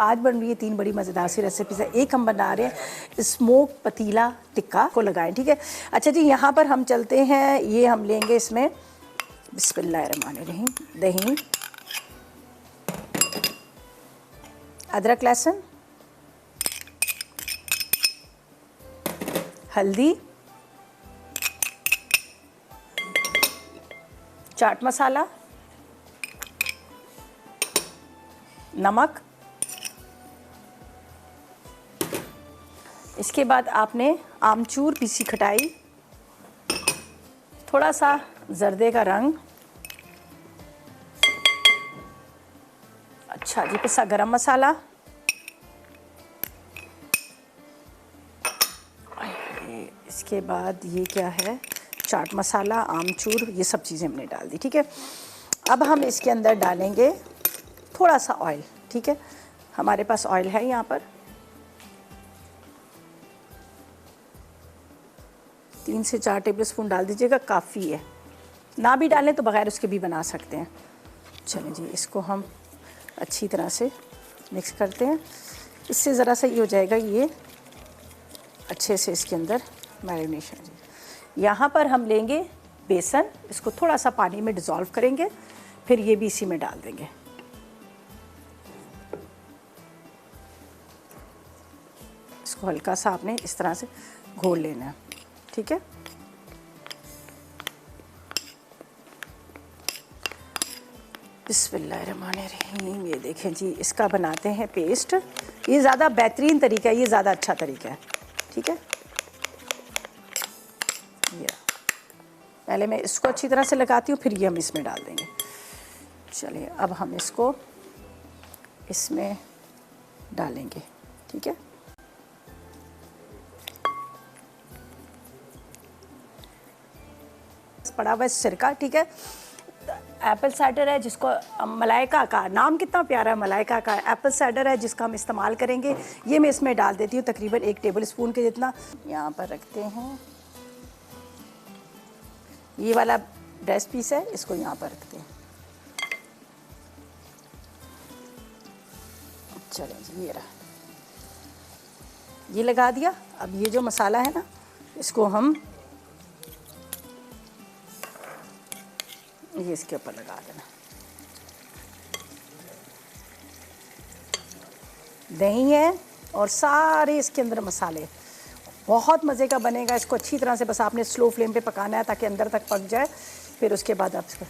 आज बन रही है 3 बड़ी मज़ेदार सी रेसिपी है। एक हम बना रहे हैं स्मोक पतीला टिक्का को लगाएं, ठीक है। अच्छा जी, यहाँ पर हम चलते हैं, ये हम लेंगे इसमें बिस्मिल्लाहिर्रहमानिर्रहीम दही, अदरक लहसुन, हल्दी, चाट मसाला, नमक। इसके बाद आपने आमचूर, पीसी खटाई, थोड़ा सा जर्दे का रंग, अच्छा जी पिसा गरम मसाला, इसके बाद ये क्या है, चाट मसाला, आमचूर, ये सब चीज़ें हमने डाल दी, ठीक है। अब हम इसके अंदर डालेंगे थोड़ा सा ऑयल, ठीक है। हमारे पास ऑयल है यहाँ पर 3 से 4 टेबलस्पून डाल दीजिएगा, काफ़ी है। ना भी डालें तो बगैर उसके भी बना सकते हैं। चलें जी, इसको हम अच्छी तरह से मिक्स करते हैं। इससे ज़रा सा ये हो जाएगा, ये अच्छे से इसके अंदर मैरिनेशन। जी, यहाँ पर हम लेंगे बेसन, इसको थोड़ा सा पानी में डिज़ोल्व करेंगे, फिर ये भी इसी में डाल देंगे। इसको हल्का सा आपने इस तरह से घोल लेना है, ठीक है। बिस्मिल्लाहिर्रहमानिर्रहीम, ये देखें जी, इसका बनाते हैं पेस्ट। ये ज़्यादा बेहतरीन तरीका है, ये ज़्यादा अच्छा तरीका है, ठीक है। ये पहले मैं इसको अच्छी तरह से लगाती हूँ, फिर ये हम इसमें डाल देंगे। चलिए, अब हम इसको इसमें डालेंगे, ठीक है। पड़ा हुआ सिरका, ठीक है। एप्पल साइडर है, जिसको मलाइका का नाम कितना प्यारा है, मलाइका का एप्पल साइडर है, जिसका हम इस्तेमाल करेंगे। ये मैं इसमें डाल देती हूँ तकरीबन 1 टेबलस्पून के जितना। यहाँ पर रखते हैं, ये वाला ब्रेस्ट पीस है, इसको यहाँ पर रखते हैं। चलें जी, ये रहा, ये लगा दिया। अब ये जो मसाला है ना, इसको हम ये इसके ऊपर लगा देना। दही है और सारे इसके अंदर मसाले, बहुत मज़े का बनेगा। इसको अच्छी तरह से बस आपने स्लो फ्लेम पे पकाना है ताकि अंदर तक पक जाए। फिर उसके बाद आप इसको